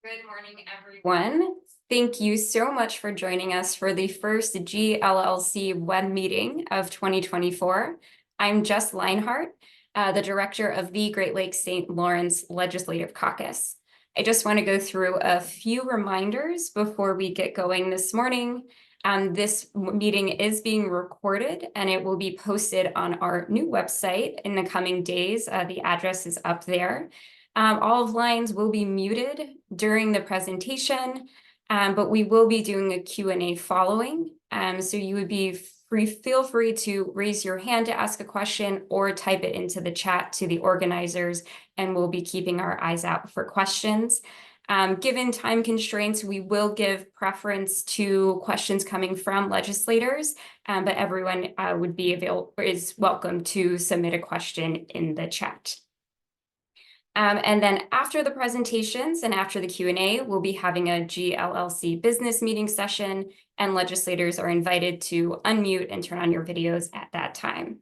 Good morning, everyone. Thank you so much for joining us for the first GLLC web meeting of 2024. I'm Jess Leinhart, the director of the Great Lakes St. Lawrence Legislative Caucus. I just want to go through a few reminders before we get going this morning. This meeting is being recorded and it will be posted on our new website in the coming days. The address is up there. All of lines will be muted during the presentation, but we will be doing a Q&A following. So you would be feel free to raise your hand to ask a question or type it into the chat to the organizers, and we'll be keeping our eyes out for questions. Given time constraints, we will give preference to questions coming from legislators, but everyone is welcome to submit a question in the chat. And then after the presentations and after the Q&A, we'll be having a GLLC business meeting session, and legislators are invited to unmute and turn on your videos at that time.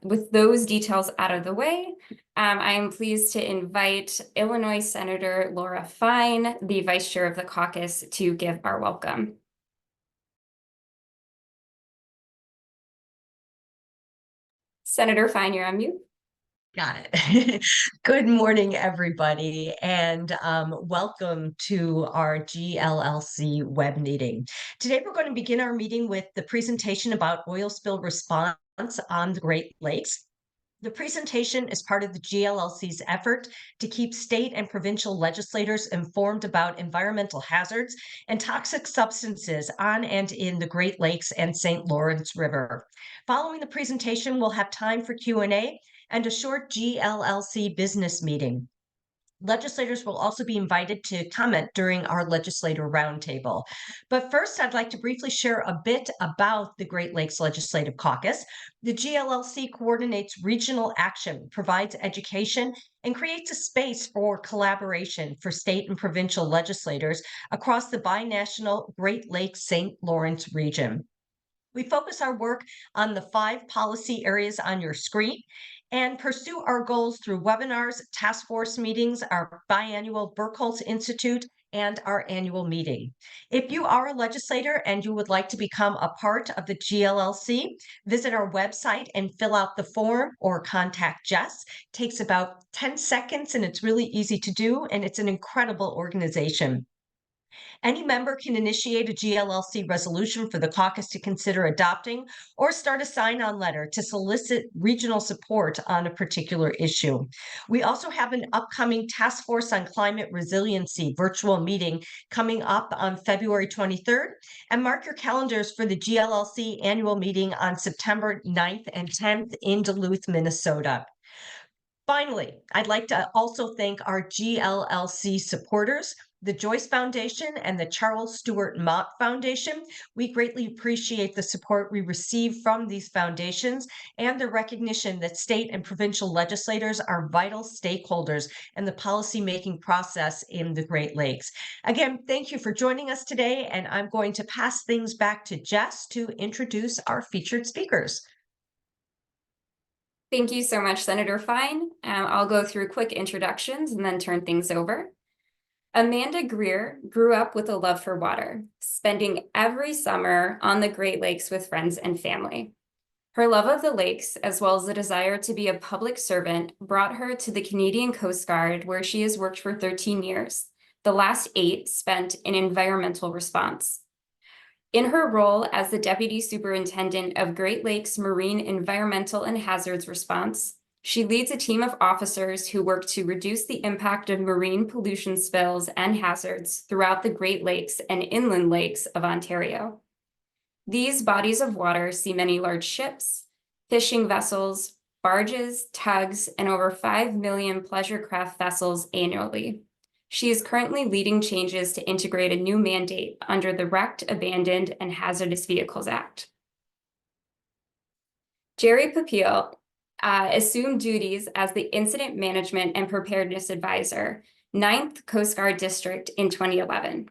With those details out of the way, I am pleased to invite Illinois Senator Laura Fine, the Vice Chair of the caucus, to give our welcome. Senator Fine, you're on mute. Got it. Good morning, everybody, and welcome to our GLLC web meeting. Today, we're going to begin our meeting with the presentation about oil spill response on the Great Lakes. The presentation is part of the GLLC's effort to keep state and provincial legislators informed about environmental hazards and toxic substances on and in the Great Lakes and St. Lawrence River. Following the presentation, we'll have time for Q&A and a short GLLC business meeting. Legislators will also be invited to comment during our legislator roundtable. But first, I'd like to briefly share a bit about the Great Lakes Legislative Caucus. The GLLC coordinates regional action, provides education, and creates a space for collaboration for state and provincial legislators across the binational Great Lakes St. Lawrence region. We focus our work on the 5 policy areas on your screen and pursue our goals through webinars, task force meetings, our biannual Burkholz Institute, and our annual meeting. If you are a legislator and you would like to become a part of the GLLC, visit our website and fill out the form or contact Jess. It takes about 10 seconds and it's really easy to do, and it's an incredible organization. Any member can initiate a GLLC resolution for the caucus to consider adopting or start a sign-on letter to solicit regional support on a particular issue. We also have an upcoming Task Force on Climate Resiliency virtual meeting coming up on February 23rd, and mark your calendars for the GLLC annual meeting on September 9th and 10th in Duluth, Minnesota. Finally, I'd like to also thank our GLLC supporters, the Joyce Foundation and the Charles Stewart Mott Foundation. We greatly appreciate the support we receive from these foundations and the recognition that state and provincial legislators are vital stakeholders in the policymaking process in the Great Lakes. Again, thank you for joining us today, and I'm going to pass things back to Jess to introduce our featured speakers. Thank you so much, Senator Fine. I'll go through quick introductions and then turn things over. Amanda Greer grew up with a love for water, spending every summer on the Great Lakes with friends and family. Her love of the lakes, as well as the desire to be a public servant, brought her to the Canadian Coast Guard, where she has worked for 13 years, the last 8 spent in environmental response. In her role as the Deputy Superintendent of Great Lakes Marine Environmental and Hazards Response, she leads a team of officers who work to reduce the impact of marine pollution spills and hazards throughout the Great Lakes and inland lakes of Ontario. These bodies of water see many large ships, fishing vessels, barges, tugs, and over 5 million pleasure craft vessels annually. She is currently leading changes to integrate a new mandate under the Wrecked, Abandoned, and Hazardous Vehicles Act. Jerry Papille assumed duties as the Incident Management and Preparedness Advisor, 9th Coast Guard District in 2011.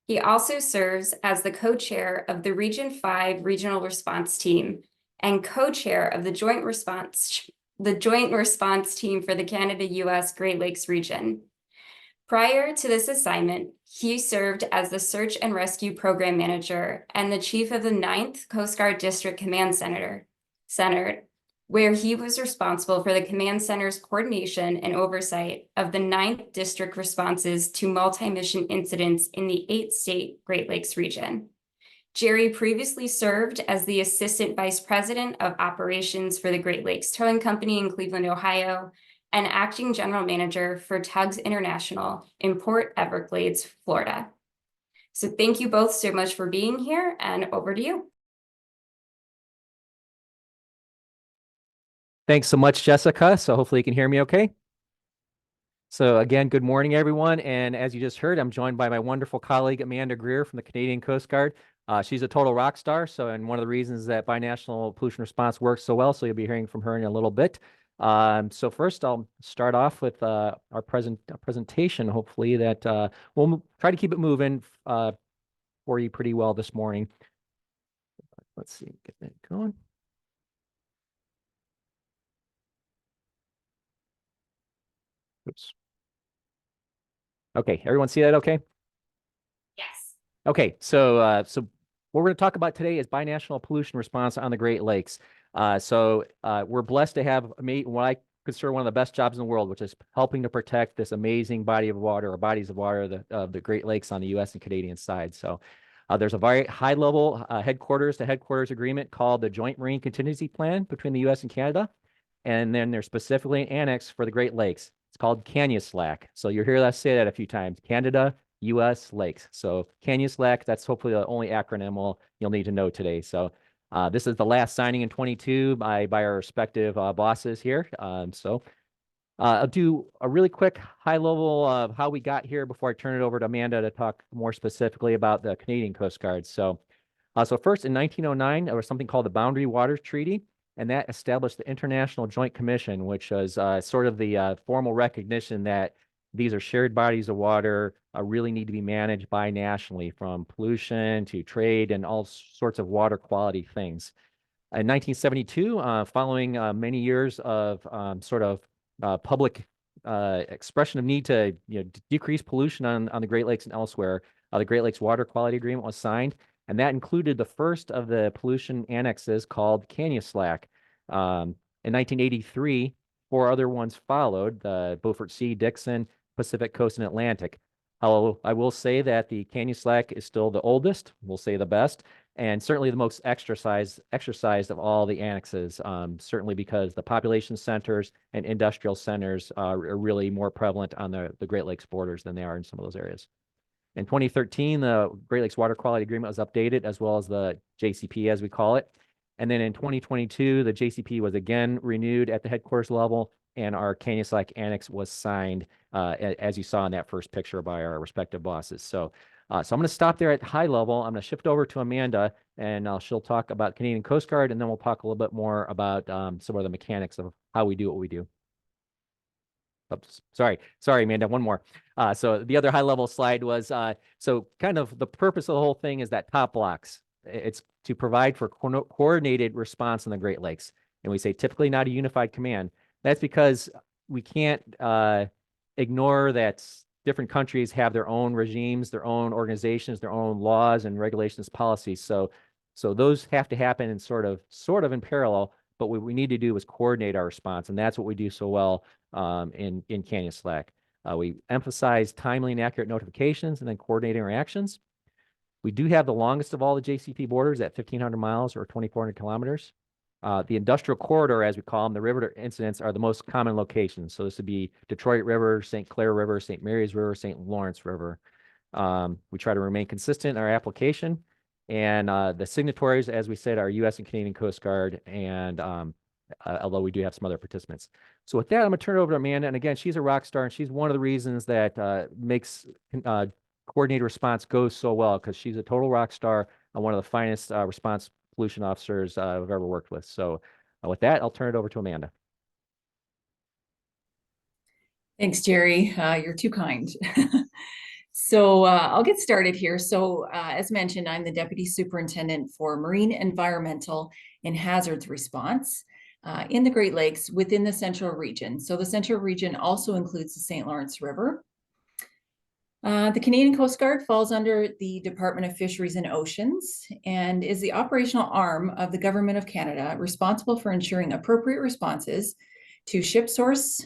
He also serves as the co-chair of the Region 5 Regional Response Team and co-chair of the Joint Response Team for the Canada-US Great Lakes region. Prior to this assignment, he served as the Search and Rescue Program Manager and the Chief of the 9th Coast Guard District Command Center, where he was responsible for the Command Center's coordination and oversight of the 9th District responses to multi-mission incidents in the 8-state Great Lakes region. Jerry previously served as the Assistant Vice President of Operations for the Great Lakes Towing Company in Cleveland, Ohio, and Acting General Manager for Tugs International in Port Everglades, Florida. So thank you both so much for being here, and over to you. Thanks so much, Jessica. So hopefully you can hear me okay. So again, good morning, everyone. And as you just heard, I'm joined by my wonderful colleague, Amanda Greer from the Canadian Coast Guard. She's a total rock star. And one of the reasons that Binational Pollution Response works so well, so you'll be hearing from her in a little bit. So first, I'll start off with our presentation, hopefully, that we'll try to keep it moving for you pretty well this morning. Let's see, get that going. Oops. Okay, everyone see that okay? Yes. Okay, so what we're going to talk about today is binational pollution response on the Great Lakes. We're blessed to have what I consider one of the best jobs in the world, which is helping to protect this amazing body of water or bodies of water of the Great Lakes on the U.S. and Canadian side. So there's a very high-level headquarters-to-headquarters agreement called the Joint Marine Contingency Plan between the U.S. and Canada, and then there's specifically an annex for the Great Lakes. It's called CANUSLAC. So you'll hear us say that a few times: Canada, U.S. Lakes. So CANUSLAC, that's hopefully the only acronym you'll need to know today. So this is the last signing in 22 by our respective bosses here. I'll do a really quick high level of how we got here before I turn it over to Amanda to talk more specifically about the Canadian Coast Guard. So first in 1909, there was something called the Boundary Waters Treaty, and that established the International Joint Commission, which was sort of the formal recognition that these are shared bodies of water, really need to be managed binationally, from pollution to trade and all sorts of water quality things. In 1972, following many years of public expression of need to decrease pollution on the Great Lakes and elsewhere, the Great Lakes Water Quality Agreement was signed, and that included the first of the pollution annexes called CANUSLAC. In 1983, 4 other ones followed: the Beaufort Sea, Dixon, Pacific Coast, and Atlantic. I will say that the CANUSLAC is still the oldest, we'll say the best, and certainly the most exercised of all the annexes, certainly because the population centers and industrial centers are really more prevalent on the Great Lakes borders than they are in some of those areas. In 2013, the Great Lakes Water Quality Agreement was updated, as well as the JCP, as we call it. And then in 2022, the JCP was again renewed at the headquarters level, and our CANUSLAC annex was signed, as you saw in that first picture, by our respective bosses. So I'm going to stop there at high level. I'm going to shift over to Amanda, and she'll talk about Canadian Coast Guard, and then we'll talk a little bit more about some of the mechanics of how we do what we do. Oops, sorry, Amanda, one more. So the other high level slide was, so kind of the purpose of the whole thing is that top blocks. It's to provide for coordinated response in the Great Lakes. And we say typically not a unified command. That's because we can't ignore that different countries have their own regimes, their own organizations, their own laws and regulations, policies. So those have to happen in sort of in parallel, but what we need to do is coordinate our response. And that's what we do so well in CANUSLAC. We emphasize timely and accurate notifications and then coordinating our actions. We do have the longest of all the JCP borders at 1,500 miles or 2,400 kilometers. The industrial corridor, as we call them, the river incidents, are the most common locations. So this would be Detroit River, St. Clair River, St. Mary's River, St. Lawrence River. We try to remain consistent in our application. And the signatories, as we said, are U.S. and Canadian Coast Guard, and although we do have some other participants. So with that, I'm going to turn it over to Amanda. And again, she's a rock star, and she's one of the reasons that makes coordinated response go so well, because she's a total rock star and one of the finest response pollution officers I've ever worked with. So with that, I'll turn it over to Amanda. Thanks, Jerry. You're too kind. So I'll get started here. So as mentioned, I'm the Deputy Superintendent for Marine Environmental and Hazards Response in the Great Lakes within the Central Region. So the Central Region also includes the St. Lawrence River. The Canadian Coast Guard falls under the Department of Fisheries and Oceans and is the operational arm of the Government of Canada, responsible for ensuring appropriate responses to ship source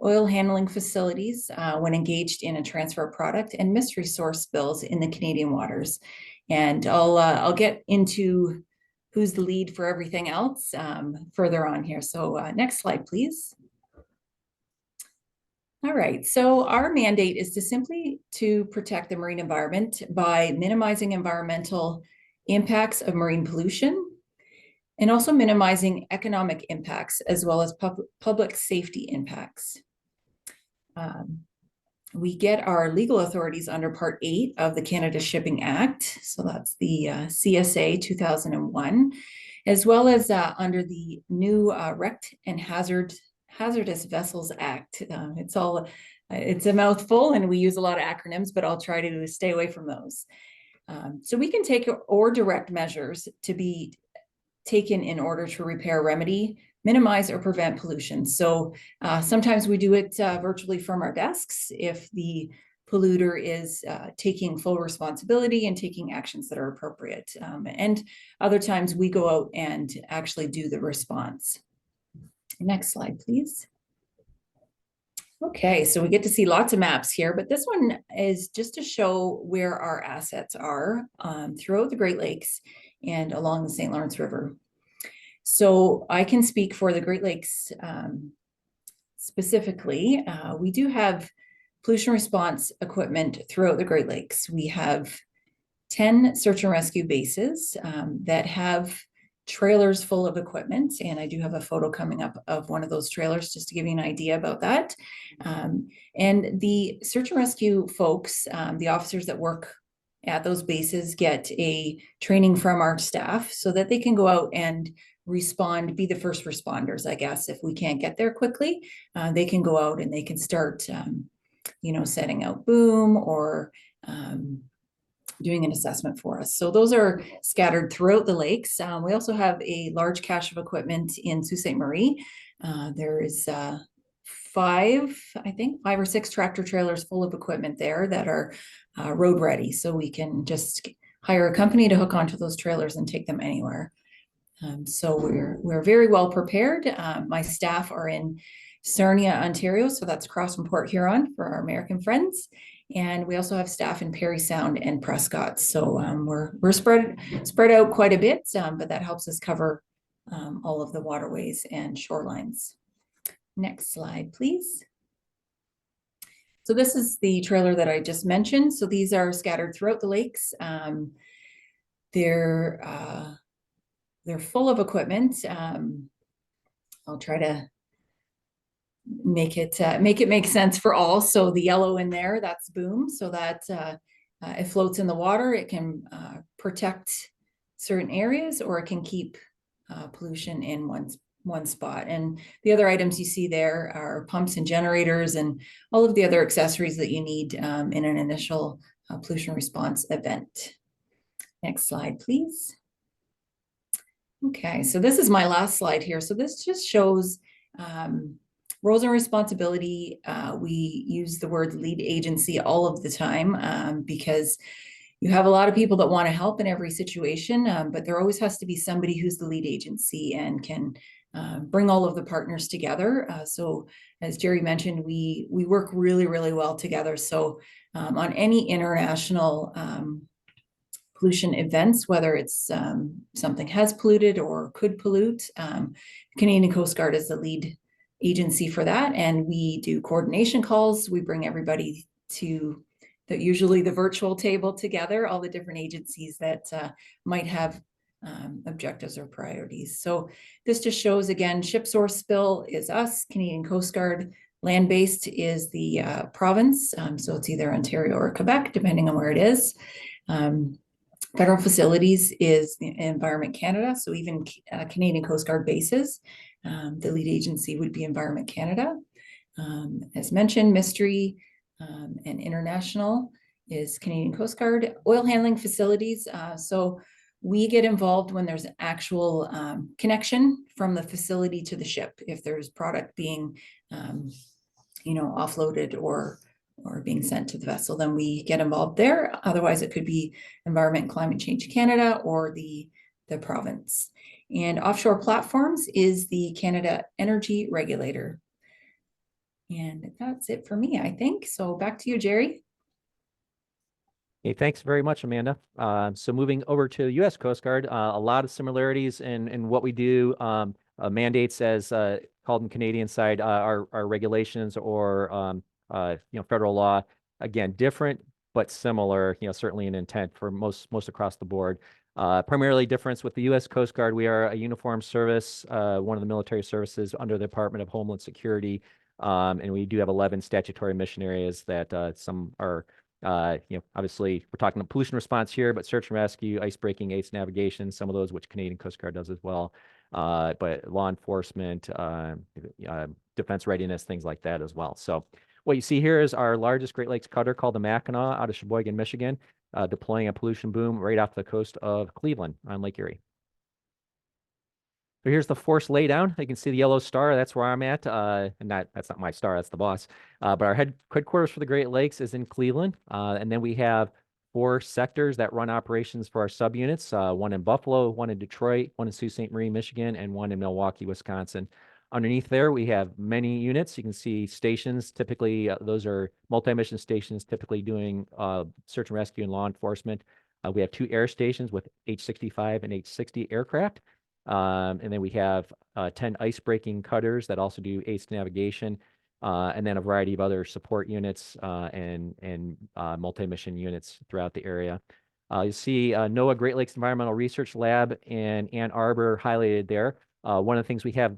oil handling facilities when engaged in a transfer of product and mystery source spills in the Canadian waters. And I'll get into who's the lead for everything else further on here. So next slide, please. All right, so our mandate is to simply to protect the marine environment by minimizing environmental impacts of marine pollution and also minimizing economic impacts as well as public safety impacts. We get our legal authorities under Part 8 of the Canada Shipping Act, so that's the CSA 2001, as well as under the new Wrecked and Hazardous Vessels Act. It's a mouthful and we use a lot of acronyms, but I'll try to stay away from those. So we can take or direct measures to be taken in order to repair, remedy, minimize, or prevent pollution. So sometimes we do it virtually from our desks if the polluter is taking full responsibility and taking actions that are appropriate. And other times we go out and actually do the response. Next slide, please. Okay, so we get to see lots of maps here, but this one is just to show where our assets are throughout the Great Lakes and along the St. Lawrence River. So I can speak for the Great Lakes specifically. We do have pollution response equipment throughout the Great Lakes. We have 10 search and rescue bases that have trailers full of equipment, and I do have a photo coming up of one of those trailers just to give you an idea about that. And the search and rescue folks, the officers that work at those bases, get a training from our staff so that they can go out and respond, be the first responders, I guess. If we can't get there quickly, they can go out and they can start, setting out boom or doing an assessment for us. So those are scattered throughout the lakes. We also have a large cache of equipment in Sault Ste. Marie. There is 5 or 6 tractor trailers full of equipment there that are road ready. So we can just hire a company to hook onto those trailers and take them anywhere. So we're very well prepared. My staff are in Sarnia, Ontario, so that's across from Port Huron for our American friends. And we also have staff in Parry Sound and Prescott. So we're spread out quite a bit, but that helps us cover all of the waterways and shorelines. Next slide, please. So this is the trailer that I just mentioned. So these are scattered throughout the lakes. They're full of equipment. I'll try to make it make sense for all. So the yellow in there, that's boom. So that it floats in the water. It can protect certain areas, or it can keep pollution in one spot. And the other items you see there are pumps and generators and all of the other accessories that you need in an initial pollution response event. Next slide, please. Okay, so this is my last slide here. So this just shows roles and responsibility. We use the word lead agency all of the time because you have a lot of people that want to help in every situation, but there always has to be somebody who's the lead agency and can bring all of the partners together. So as Jerry mentioned, we work really, really well together. So on any international pollution events, whether it's something has polluted or could pollute, Canadian Coast Guard is the lead agency for that. And we do coordination calls. We bring everybody to usually the virtual table together, all the different agencies that might have objectives or priorities. So this just shows, again, ship source spill is us, Canadian Coast Guard. Land-based is the province. So it's either Ontario or Quebec, depending on where it is. Federal facilities is the Environment Canada. So even Canadian Coast Guard bases, the lead agency would be Environment Canada. As mentioned, mystery and international is Canadian Coast Guard. Oil handling facilities. So we get involved when there's an actual connection from the facility to the ship. If there's product being, offloaded or or being sent to the vessel, then we get involved there. Otherwise, it could be Environment and Climate Change Canada or the province. And Offshore Platforms is the Canada Energy Regulator. And that's it for me, I think. So back to you, Jerry. Hey, thanks very much, Amanda. So moving over to the U.S. Coast Guard, a lot of similarities in what we do. Mandates, as called in Canadian side, are regulations or federal law. Again, different but similar. Certainly in intent for most across the board. Primarily difference with the U.S. Coast Guard. We are a uniformed service, one of the military services under the Department of Homeland Security, and we do have 11 statutory mission areas that some are. Obviously we're talking about pollution response here, but search and rescue, ice breaking, ACE navigation, some of those which Canadian Coast Guard does as well. But law enforcement, defense readiness, things like that as well. So what you see here is our largest Great Lakes cutter called the Mackinac out of Sheboygan, Michigan, deploying a pollution boom right off the coast of Cleveland on Lake Erie. So here's the force laydown. You can see the yellow star. That's where I'm at. And that's not my star. That's the boss. But our headquarters for the Great Lakes is in Cleveland. And then we have 4 sectors that run operations for our subunits. One in Buffalo, one in Detroit, one in Sault Ste. Marie, Michigan, and one in Milwaukee, Wisconsin. Underneath there, we have many units. You can see stations. Typically, those are multi-mission stations, typically doing search and rescue and law enforcement. We have 2 air stations with H-65 and H-60 aircraft. And then we have 10 ice-breaking cutters that also do ACE navigation, and then a variety of other support units and multi-mission units throughout the area. You see NOAA Great Lakes Environmental Research Lab in Ann Arbor highlighted there. One of the things we have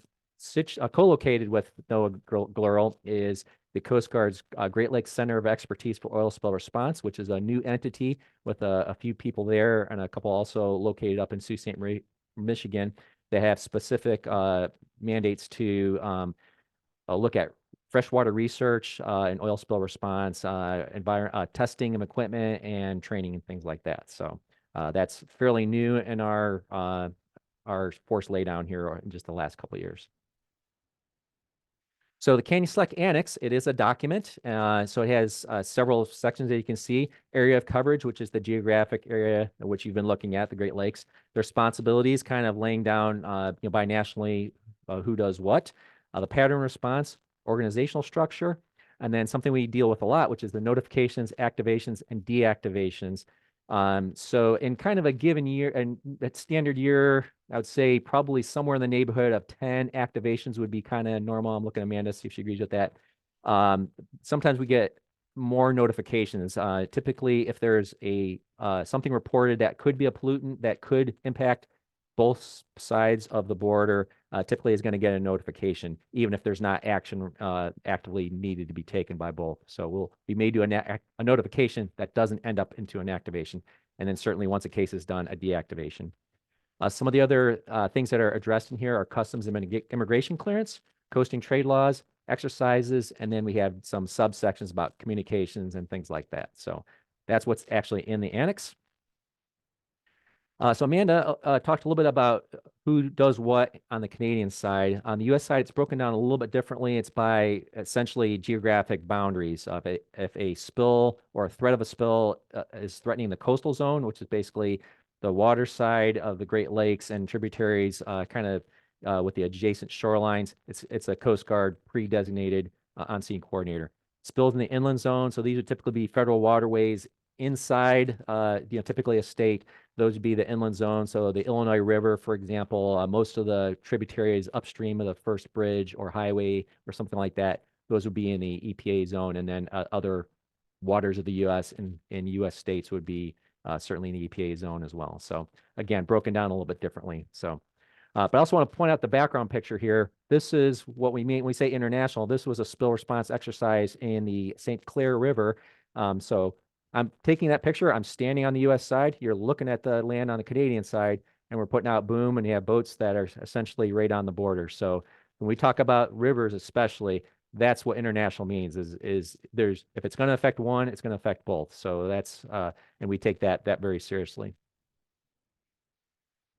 co-located with NOAA GLLC is the Coast Guard's Great Lakes Center of Expertise for Oil Spill Response, which is a new entity with a few people there and a couple also located up in Sault Ste. Marie, Michigan. They have specific mandates to look at freshwater research and oil spill response, testing of equipment and training and things like that. So that's fairly new in our force laydown here in just the last couple of years. So the Canyon Select Annex, it is a document. So it has several sections that you can see. Area of coverage, which is the geographic area which you've been looking at, the Great Lakes. The responsibilities, kind of laying down binationally who does what. The pattern response, organizational structure, and then something we deal with a lot, which is the notifications, activations, and deactivations. So in kind of a given year, and that standard year, I would say probably somewhere in the neighborhood of 10 activations would be kind of normal. I'm looking at Amanda, see if she agrees with that. Sometimes we get more notifications. Typically, if there's something reported that could be a pollutant that could impact both sides of the border, typically is going to get a notification, even if there's not action actively needed to be taken by both. So we may do a notification that doesn't end up into an activation. And then certainly once a case is done, a deactivation. Some of the other things that are addressed in here are customs and immigration clearance, coasting trade laws, exercises, and then we have some subsections about communications and things like that. So that's what's actually in the annex. So Amanda talked a little bit about who does what on the Canadian side. On the U.S. side, it's broken down a little bit differently. It's by essentially geographic boundaries. If a spill or a threat of a spill is threatening the coastal zone, which is basically the water side of the Great Lakes and tributaries, kind of with the adjacent shorelines, it's a Coast Guard pre-designated on-scene coordinator. Spills in the inland zone, so these would typically be federal waterways inside, typically a state. Those would be the inland zone. So the Illinois River, for example, most of the tributaries upstream of the first bridge or highway or something like that, those would be in the EPA zone. And then other waters of the U.S. and U.S. states would be certainly in the EPA zone as well. So again, broken down a little bit differently. So, but I also want to point out the background picture here. This is what we mean when we say international. This was a spill response exercise in the St. Clair River. So I'm taking that picture. I'm standing on the U.S. side. You're looking at the land on the Canadian side, and we're putting out boom, and you have boats that are essentially right on the border. So when we talk about rivers, especially, that's what international means. Is there's if it's going to affect one, it's going to affect both. So that's and we take that very seriously.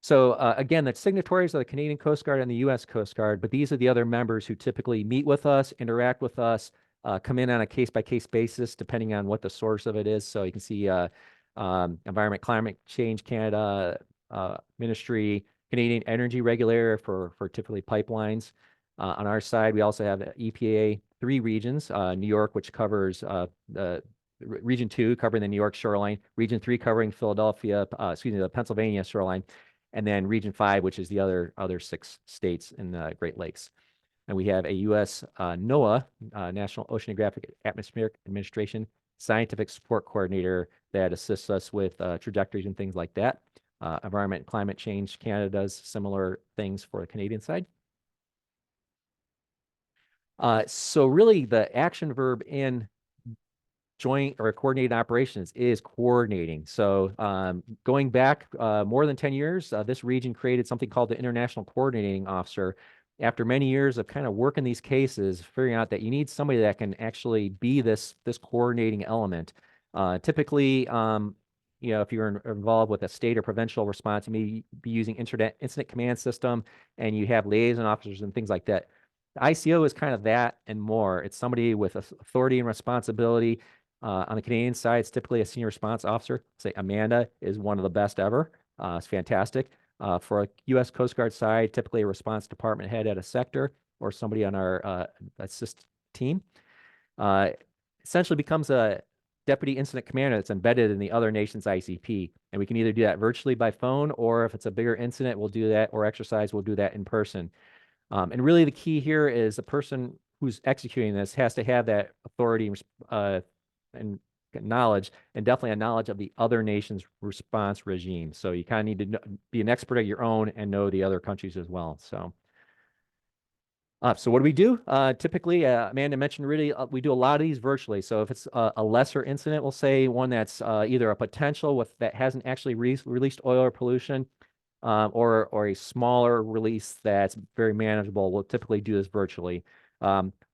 So again, the signatories are the Canadian Coast Guard and the U.S. Coast Guard, but these are the other members who typically meet with us, interact with us, come in on a case-by-case basis, depending on what the source of it is. So you can see Environment Climate Change Canada, Ministry, Canadian Energy Regulator for typically pipelines. On our side, we also have EPA 3 regions, New York, which covers the Region 2 covering the New York shoreline, Region 3 covering Philadelphia, the Pennsylvania shoreline, and then Region 5, which is the other 6 states in the Great Lakes. And we have a U.S. NOAA, National Oceanographic Atmospheric Administration Scientific Support Coordinator that assists us with trajectories and things like that. Environment and Climate Change Canada does similar things for the Canadian side. So really the action verb in joint or coordinated operations is coordinating. So going back more than 10 years, this region created something called the International Coordinating Officer. After many years of kind of working these cases, figuring out that you need somebody that can actually be this coordinating element. Typically, if you're involved with a state or provincial response, you may be using incident command system, and you have liaison officers and things like that. The ICO is kind of that and more. It's somebody with authority and responsibility. On the Canadian side, it's typically a senior response officer. Say Amanda is one of the best ever. It's fantastic. For a U.S. Coast Guard side, typically a response department head at a sector or somebody on our assist team. Essentially becomes a deputy incident commander that's embedded in the other nation's ICP. And we can either do that virtually by phone, or if it's a bigger incident, we'll do that, or exercise, we'll do that in person. And really the key here is the person who's executing this has to have that authority and knowledge, and definitely a knowledge of the other nation's response regime. So you kind of need to be an expert at your own and know the other countries as well. So what do we do? Typically, Amanda mentioned really, we do a lot of these virtually. So if it's a lesser incident, we'll say one that's either a potential that hasn't actually released oil or pollution, or a smaller release that's very manageable, we'll typically do this virtually.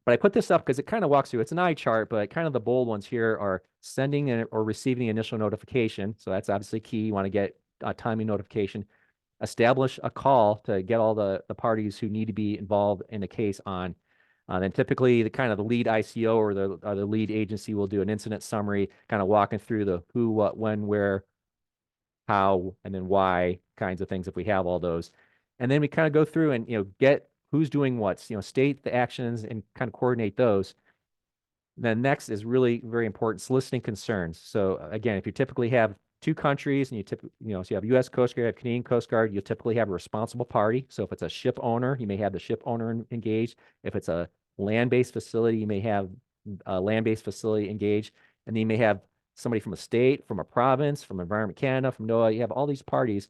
But I put this up because it kind of walks through. It's an eye chart, but kind of the bold ones here are sending or receiving the initial notification. So that's obviously key. You want to get a timely notification. Establish a call to get all the parties who need to be involved in the case on. Then typically the lead ICO or the lead agency will do an incident summary, kind of walking through the who, what, when, where, how, and then why kinds of things if we have all those. And then we kind of go through and get who's doing what, state the actions and kind of coordinate those. Then next is really very important, soliciting concerns. So again, if you typically have 2 countries and so you have U.S. Coast Guard, you have Canadian Coast Guard, you'll typically have a responsible party. So if it's a ship owner, you may have the ship owner engaged. If it's a land-based facility, you may have a land-based facility engaged. And then you may have somebody from a state, from a province, from Environment Canada, from NOAA. You have all these parties.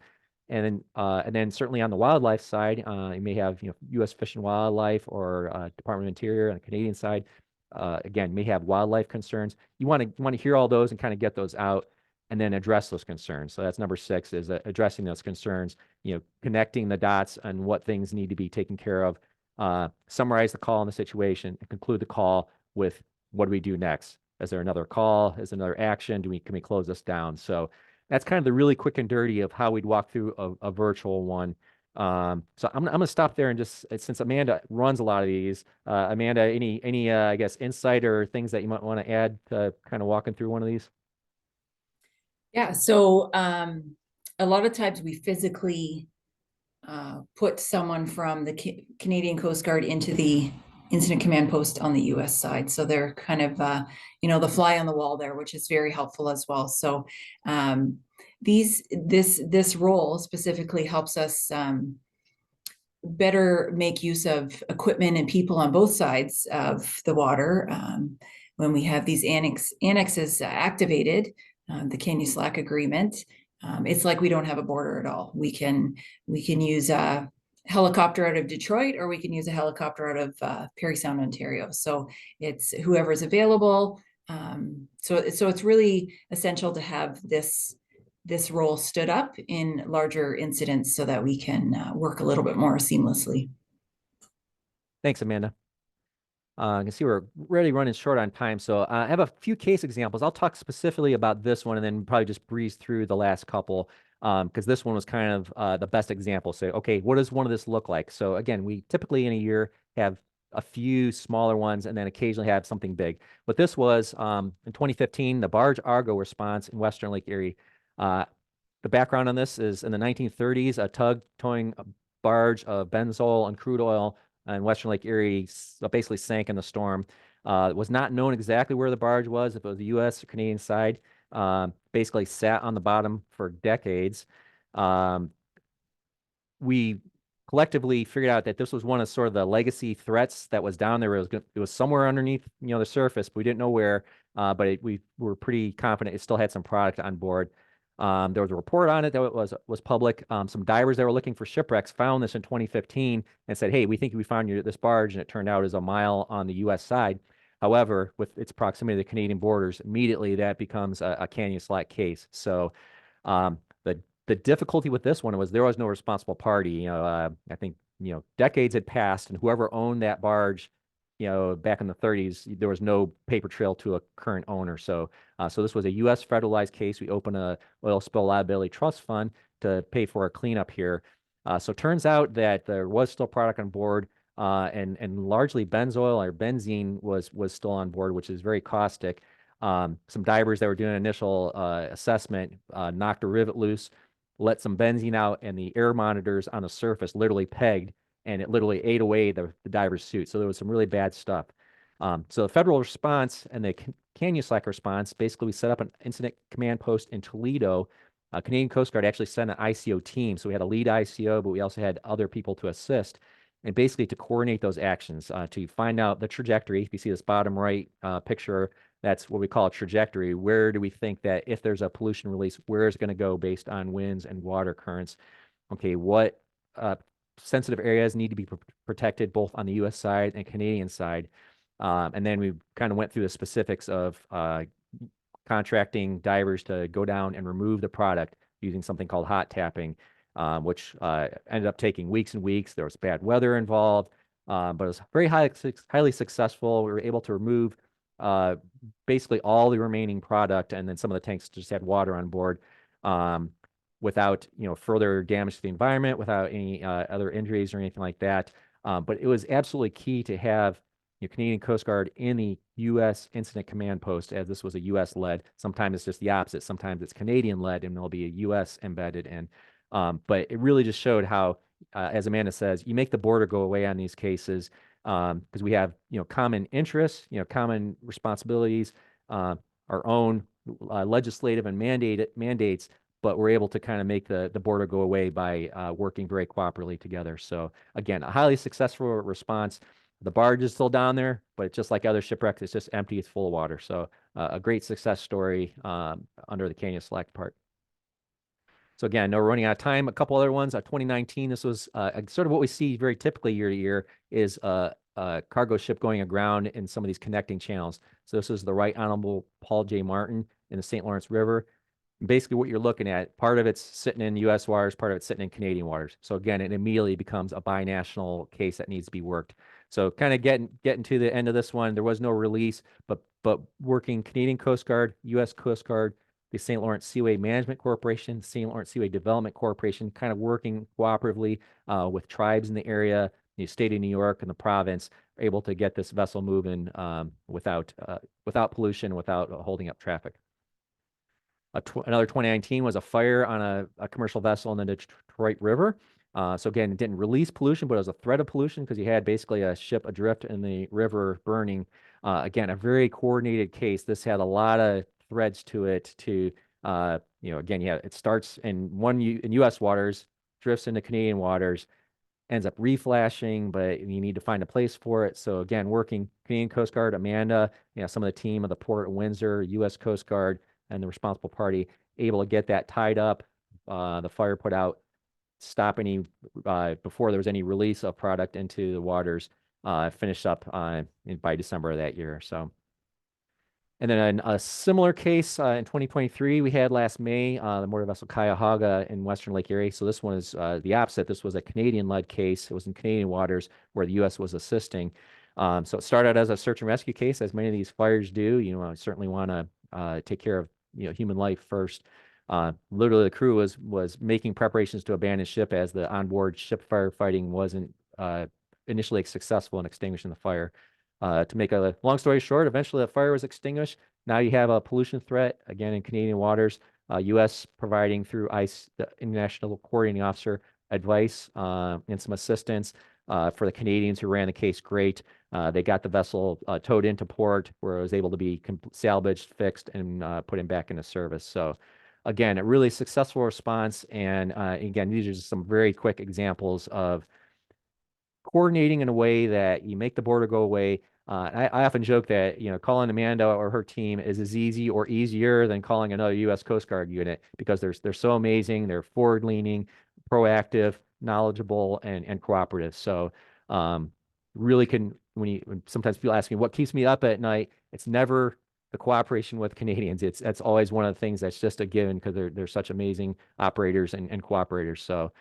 And then certainly on the wildlife side, you may have U.S. Fish and Wildlife or Department of Interior on the Canadian side. Again, you may have wildlife concerns. You want to hear all those and kind of get those out, and then address those concerns. So that's number 6, is addressing those concerns. Connecting the dots on what things need to be taken care of. Summarize the call and the situation, and conclude the call with what do we do next? Is there another call? Is there another action? Can we close this down? So that's kind of the really quick and dirty of how we'd walk through a virtual one. So I'm gonna stop there and just, since Amanda runs a lot of these, Amanda, any I guess insight or things that you might want to add to kind of walking through one of these? Yeah, so a lot of times we physically put someone from the Canadian Coast Guard into the incident command post on the US side. So they're kind of, the fly on the wall there, which is very helpful as well. So this role specifically helps us better make use of equipment and people on both sides of the water. When we have these annexes activated, the Canada-Slack agreement, it's like we don't have a border at all. We can use a helicopter out of Detroit, or we can use a helicopter out of Parry Sound, Ontario. So it's whoever's available. So it's really essential to have this role stood up in larger incidents so that we can work a little bit more seamlessly. Thanks, Amanda. I can see we're really running short on time, so I have a few case examples. I'll talk specifically about this one and then probably just breeze through the last couple, because this one was kind of the best example. So, okay, what does one of this look like? So again, we typically in a year have a few smaller ones and then occasionally have something big. But this was in 2015, the barge Argo response in Western Lake Erie. The background on this is in the 1930s, a tug towing a barge of benzol and crude oil in Western Lake Erie basically sank in the storm. It was not known exactly where the barge was, if it was the U.S. or Canadian side. Basically sat on the bottom for decades. We collectively figured out that this was one of sort of the legacy threats that was down there. It was somewhere underneath, the surface, but we didn't know where. But we were pretty confident it still had some product on board. There was a report on it that was public. Some divers that were looking for shipwrecks found this in 2015 and said, "Hey, we think we found this barge," and it turned out it was a mile on the U.S. side. However, with its proximity to the Canadian borders, immediately that becomes a canyon slack case. So the difficulty with this one was there was no responsible party. I think decades had passed, and whoever owned that barge, back in the 30s, there was no paper trail to a current owner. So this was a U.S. federalized case. We opened a oil spill liability trust fund to pay for a cleanup here. So it turns out that there was still product on board, and largely benzoyl or benzene was still on board, which is very caustic. Some divers that were doing an initial assessment knocked a rivet loose, let some benzene out, and the air monitors on the surface literally pegged, and it literally ate away the diver's suit. So there was some really bad stuff. So the federal response and the canyon slack response, basically we set up an incident command post in Toledo. Canadian Coast Guard actually sent an ICO team. So we had a lead ICO, but we also had other people to assist, and basically to coordinate those actions, to find out the trajectory. If you see this bottom right picture, that's what we call a trajectory. Where do we think that if there's a pollution release, where is it going to go based on winds and water currents? Okay, what sensitive areas need to be protected both on the U.S. side and Canadian side? And then we kind of went through the specifics of contracting divers to go down and remove the product using something called hot tapping, which ended up taking weeks and weeks. There was bad weather involved, but it was very highly successful. We were able to remove basically all the remaining product, and then some of the tanks just had water on board, without further damage to the environment, without any other injuries or anything like that. But it was absolutely key to have Canadian Coast Guard in the U.S. Incident Command Post, as this was a U.S. led. Sometimes it's just the opposite. Sometimes it's Canadian led, and there'll be a U.S. embedded in. But it really just showed how, as Amanda says, you make the border go away on these cases, because we have common interests, common responsibilities, our own legislative and mandates, but we're able to kind of make the border go away by working very cooperatively together. So again, a highly successful response. The barge is still down there, but just like other shipwrecks, it's just empty. It's full of water. So a great success story under the canyon slack part. So again, no, we're running out of time. A couple other ones. 2019, this was sort of what we see very typically year to year, is a cargo ship going aground in some of these connecting channels. So this is the Right Honorable Paul J. Martin in the St. Lawrence River. And basically what you're looking at, part of it's sitting in U.S. waters, part of it's sitting in Canadian waters. So again, it immediately becomes a binational case that needs to be worked. So kind of getting to the end of this one, there was no release, but working Canadian Coast Guard, U.S. Coast Guard, the St. Lawrence Seaway Management Corporation, St. Lawrence Seaway Development Corporation, kind of working cooperatively with tribes in the area, the state of New York and the province, are able to get this vessel moving without pollution, without holding up traffic. Another 2019 was a fire on a commercial vessel in the Detroit River. So again, it didn't release pollution, but it was a threat of pollution because you had basically a ship adrift in the river burning. Again, a very coordinated case. This had a lot of threads to it to, again, it starts in U.S. waters, drifts into Canadian waters, ends up reflashing, but you need to find a place for it. So again, working Canadian Coast Guard, Amanda, some of the team of the Port of Windsor, U.S. Coast Guard, and the responsible party, able to get that tied up, the fire put out, stop any, before there was any release of product into the waters, finished up by December of that year. So. And then a similar case in 2023 we had last May, the motor vessel Cuyahoga in Western Lake Erie. So this one is the opposite. This was a Canadian-led case. It was in Canadian waters where the U.S. was assisting. So it started as a search and rescue case, as many of these fires do. I certainly want to take care of human life first. Literally, the crew was making preparations to abandon ship as the onboard ship firefighting wasn't initially successful in extinguishing the fire. To make a long story short, eventually the fire was extinguished. Now you have a pollution threat, again, in Canadian waters. U.S. providing through ICE, the International Coordinating Officer, advice and some assistance for the Canadians who ran the case. Great. They got the vessel towed into port where it was able to be salvaged, fixed, and put in back into service. So again, a really successful response. And again, these are just some very quick examples of coordinating in a way that you make the border go away. I often joke that, calling Amanda or her team is as easy or easier than calling another U.S. Coast Guard unit, because they're so amazing. They're forward-leaning, proactive, knowledgeable, and cooperative. So really when sometimes people ask me what keeps me up at night, it's never the cooperation with Canadians. That's always one of the things that's just a given, because they're such amazing operators and cooperators. So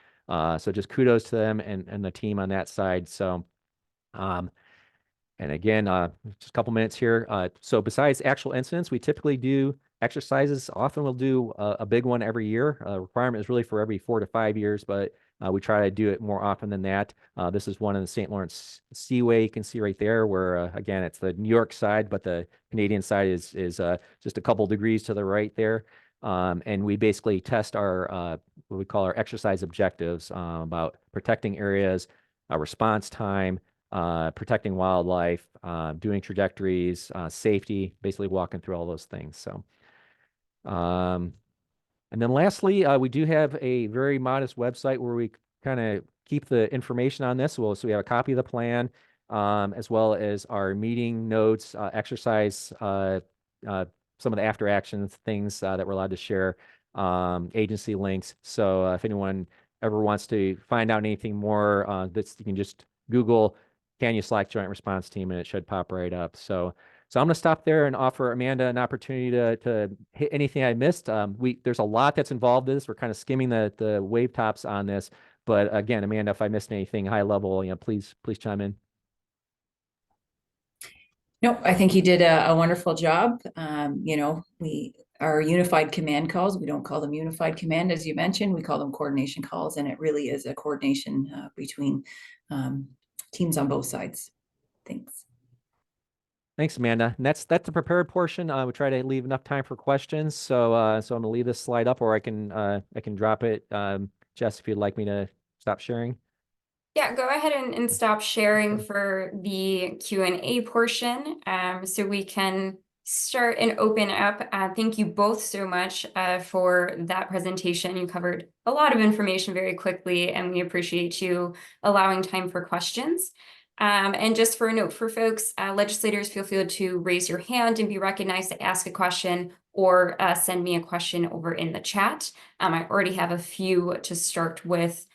just kudos to them and the team on that side. So, and again, just a couple minutes here. So besides actual incidents, we typically do exercises. Often we'll do a big one every year. Requirement is really for every 4 to 5 years, but we try to do it more often than that. This is one in the St. Lawrence Seaway. You can see right there where, again, it's the New York side, but the Canadian side is just a couple degrees to the right there. And we basically test our what we call our exercise objectives about protecting areas, response time, protecting wildlife, doing trajectories, safety, basically walking through all those things. So, and then lastly, we do have a very modest website where we kind of keep the information on this. So we have a copy of the plan, as well as our meeting notes, exercise, some of the after actions things that we're allowed to share, agency links. So if anyone ever wants to find out anything more, you can just Google Canyon Slack Joint Response Team, and it should pop right up. So I'm going to stop there and offer Amanda an opportunity to hit anything I missed. There's a lot that's involved in this. We're kind of skimming the wave tops on this. But again, Amanda, if I missed anything high level, please chime in. No, I think you did a wonderful job. We are unified command calls. We don't call them unified command, as you mentioned. We call them coordination calls, and it really is a coordination between teams on both sides. Thanks. Thanks, Amanda. And that's the prepared portion. We try to leave enough time for questions. So I'm going to leave this slide up, or I can drop it. Jess, if you'd like me to stop sharing. Yeah, go ahead and stop sharing for the Q&A portion, so we can start and open up. Thank you both so much for that presentation. You covered a lot of information very quickly, and we appreciate you allowing time for questions. And just for a note for folks, legislators, feel free to raise your hand and be recognized to ask a question, or send me a question over in the chat. I already have a few to start with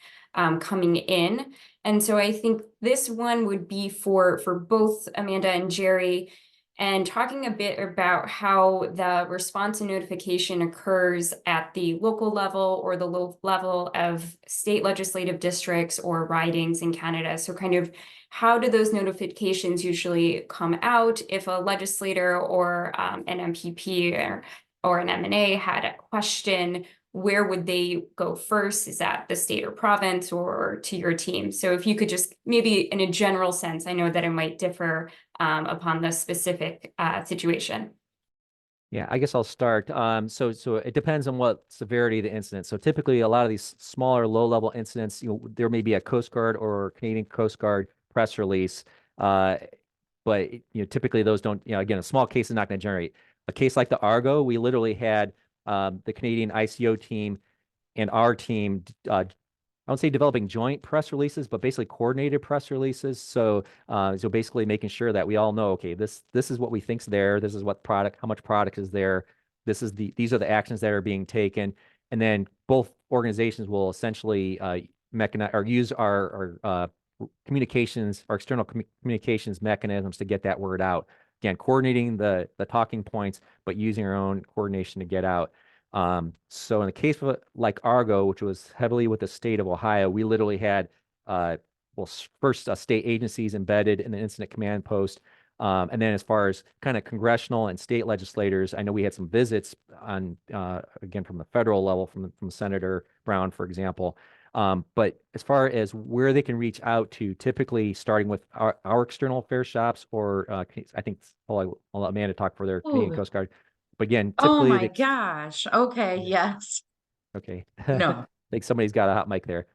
coming in. And so I think this one would be for both Amanda and Jerry, and talking a bit about how the response and notification occurs at the local level or the low level of state legislative districts or ridings in Canada. So kind of how do those notifications usually come out if a legislator or an MPP or an MNA had a question? Where would they go first? Is that the state or province, or to your team? So if you could just maybe in a general sense, I know that it might differ upon the specific situation. Yeah, I guess I'll start. So it depends on what severity of the incident. So typically a lot of these smaller low-level incidents, there may be a Coast Guard or Canadian Coast Guard press release. But typically those don't, again, a small case is not going to generate. A case like the Argo, we literally had the Canadian ICO team and our team, I won't say developing joint press releases, but basically coordinated press releases. So basically making sure that we all know, okay, this is what we think's there. This is what product, how much product is there. These are the actions that are being taken. And then both organizations will essentially use our communications, our external communications mechanisms to get that word out. Again, coordinating the talking points, but using our own coordination to get out. So in the case of like Argo, which was heavily with the state of Ohio, we literally had, first state agencies embedded in the incident command post. And then as far as kind of congressional and state legislators, I know we had some visits on, again, from the federal level, from Senator Brown, for example. But as far as where they can reach out to, typically starting with our external affairs shops, or I think I'll let Amanda talk for their Canadian Ooh. Coast Guard. But again, Oh typically my gosh. Okay, yes. okay. No. I think somebody's got a hot mic there.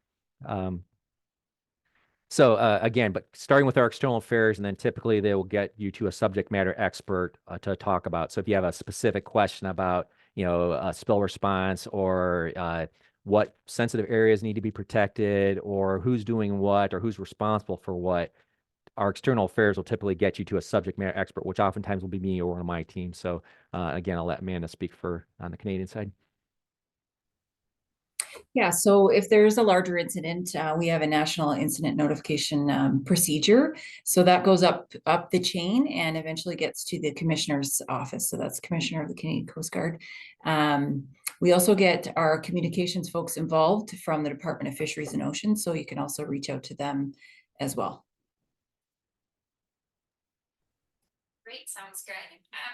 So again, but starting with our external affairs, and then typically they will get you to a subject matter expert to talk about. So if you have a specific question about, spill response, or what sensitive areas need to be protected, or who's doing what, or who's responsible for what, our external affairs will typically get you to a subject matter expert, which oftentimes will be me or one of my team. So again, I'll let Amanda speak for on the Canadian side. Yeah, so if there's a larger incident, we have a national incident notification procedure. So that goes up the chain and eventually gets to the commissioner's office. So that's Commissioner of the Canadian Coast Guard. We also get our communications folks involved from the Department of Fisheries and Oceans. So you can also reach out to them as well. Great, sounds good.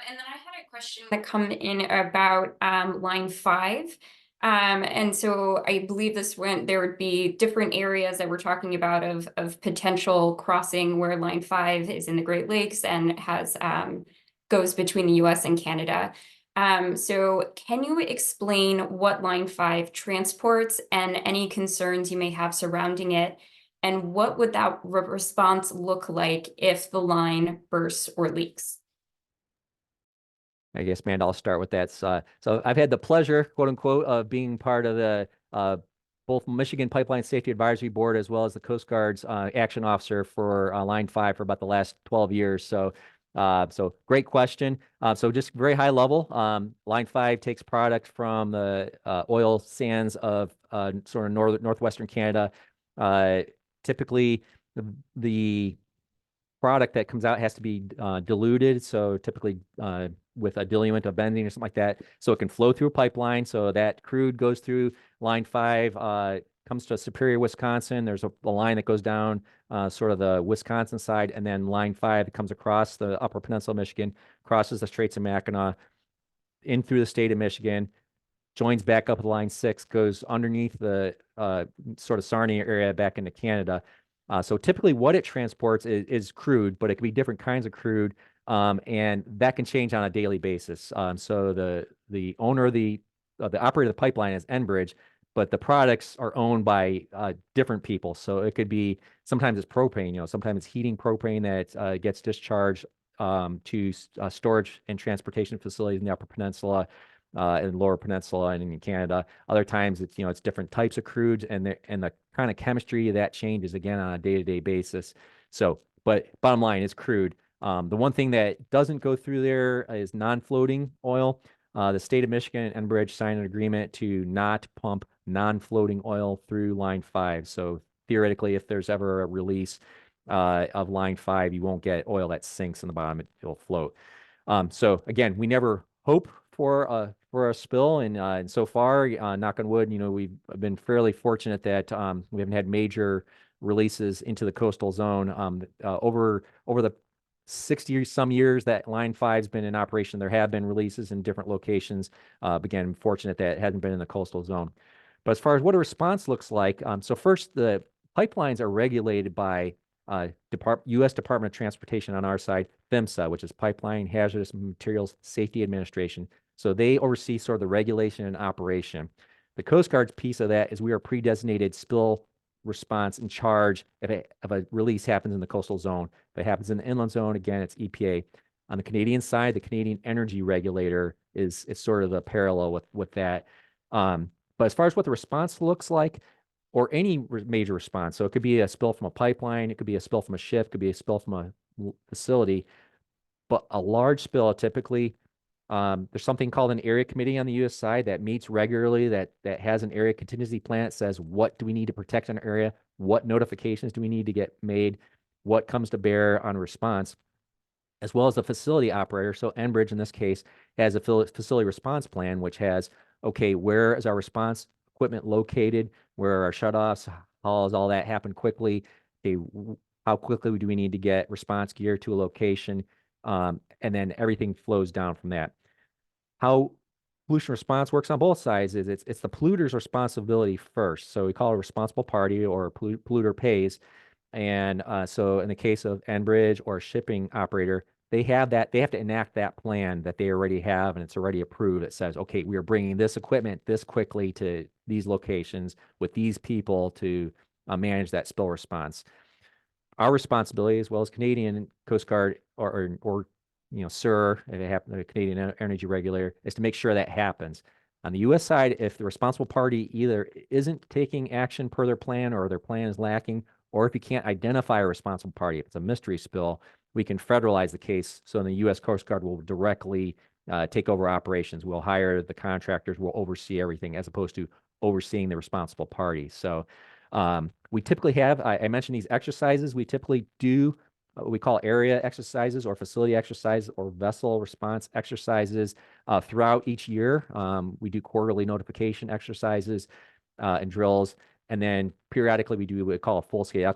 And then I had a question that come in about line 5. And so I believe there would be different areas that we're talking about of potential crossing where line 5 is in the Great Lakes and has goes between the US and Canada. So can you explain what line 5 transports and any concerns you may have surrounding it? And what would that response look like if the line bursts or leaks? I guess, Amanda, I'll start with that. So I've had the pleasure, quote unquote, of being part of the both Michigan Pipeline Safety Advisory Board as well as the Coast Guard's action officer for Line 5 for about the last 12 years. So great question. So just very high level, Line 5 takes product from the oil sands of sort of northwestern Canada. Typically, the product that comes out has to be diluted, so typically with a diluent of benzene or something like that, so it can flow through a pipeline. So that crude goes through line 5, comes to Superior, Wisconsin. There's a line that goes down sort of the Wisconsin side, and then line 5 that comes across the Upper Peninsula of Michigan, crosses the Straits of Mackinac, in through the state of Michigan, joins back up with line 6, goes underneath the sort of Sarnia area back into Canada. So typically what it transports is crude, but it can be different kinds of crude, and that can change on a daily basis. So the owner of the operator of the pipeline is Enbridge, but the products are owned by different people. So it could be, sometimes it's propane, sometimes it's heating propane that gets discharged to storage and transportation facilities in the Upper Peninsula, and Lower Peninsula, and in Canada. Other times it's it's different types of crudes, and the kind of chemistry that changes again on a day-to-day basis. So, but bottom line is crude. The one thing that doesn't go through there is non-floating oil. The state of Michigan and Enbridge signed an agreement to not pump non-floating oil through line 5. So theoretically, if there's ever a release of line 5, you won't get oil that sinks in the bottom; it'll float. So again, we never hope for a spill, and so far, knock on wood, we've been fairly fortunate that we haven't had major releases into the coastal zone. Over the 60 some years that line 5's been in operation, there have been releases in different locations. Again, fortunate that it hasn't been in the coastal zone. But as far as what a response looks like, so first, the pipelines are regulated by U.S. Department of Transportation on our side, PHMSA, which is Pipeline Hazardous Materials Safety Administration. So they oversee sort of the regulation and operation. The Coast Guard's piece of that is we are pre-designated spill response in charge if a release happens in the coastal zone. If it happens in the inland zone, again, it's EPA. On the Canadian side, the Canadian Energy Regulator is sort of the parallel with that. But as far as what the response looks like, or any major response, so it could be a spill from a pipeline, it could be a spill from a ship, it could be a spill from a facility, but a large spill typically, there's something called an area committee on the U.S. side that meets regularly, that has an area contingency plan. It says, what do we need to protect in our area? What notifications do we need to get made? What comes to bear on response? As well as the facility operator. So Enbridge, in this case, has a facility response plan, which has, okay, where is our response equipment located? Where are our shutoffs? How does all that happen quickly? Okay, how quickly do we need to get response gear to a location? And then everything flows down from that. How pollution response works on both sides is it's the polluter's responsibility first. So we call it a responsible party, or polluter pays. And so in the case of Enbridge or a shipping operator, they have to enact that plan that they already have, and it's already approved. It says, okay, we are bringing this equipment this quickly to these locations with these people to manage that spill response. Our responsibility, as well as Canadian Coast Guard or SUR, if they happen, the Canadian Energy Regulator, is to make sure that happens. On the U.S. side, if the responsible party either isn't taking action per their plan, or their plan is lacking, or if you can't identify a responsible party, if it's a mystery spill, we can federalize the case. So the U.S. Coast Guard will directly take over operations. We'll hire the contractors, we'll oversee everything, as opposed to overseeing the responsible party. So we typically have, I mentioned these exercises, we typically do what we call area exercises or facility exercises or vessel response exercises throughout each year. We do quarterly notification exercises and drills. And then periodically we do what we call a full-scale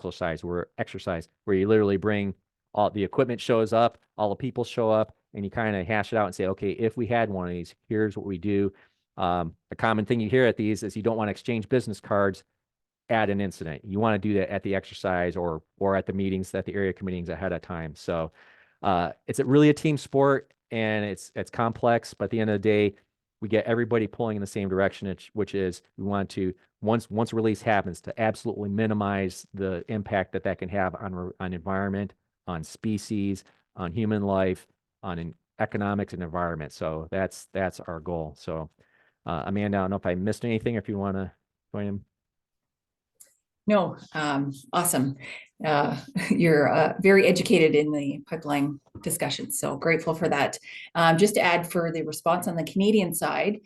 exercise where you literally bring all the equipment shows up, all the people show up, and you kind of hash it out and say, okay, if we had one of these, here's what we do. A common thing you hear at these is you don't want to exchange business cards at an incident. You want to do that at the exercise or at the meetings, at the area meetings ahead of time. So it's really a team sport, and it's complex, but at the end of the day, we get everybody pulling in the same direction, which is we want to, once a release happens, to absolutely minimize the impact that can have on environment, on species, on human life, on economics and environment. So that's our goal. So Amanda, I don't know if I missed anything, if you want to join in. No, awesome. You're very educated in the pipeline discussion, so grateful for that. Just to add, for the response on the Canadian side,